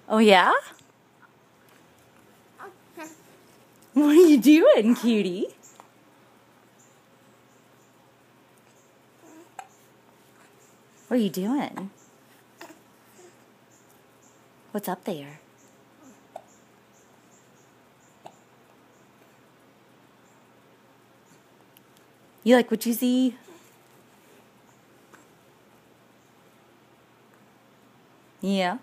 Oh, yeah? What are you doing, cutie? What are you doing? What's up there? You like what you see? Yeah.